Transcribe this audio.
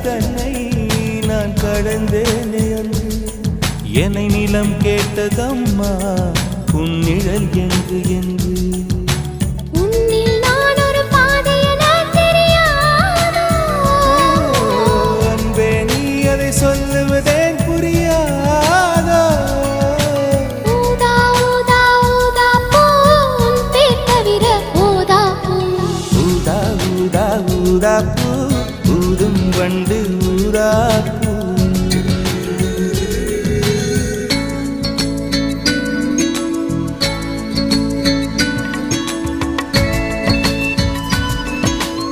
தன்னை நான் கடந்தேனே அன்று என்னை நிலம் கேட்டதம்மா உன்னிழல் என்று என்று அன்பே நீ அதை சொல்லுவதேன் புரியாதோ ஊதா ஊதா ஊதா பூ ஊதும் வண்டு ஊதா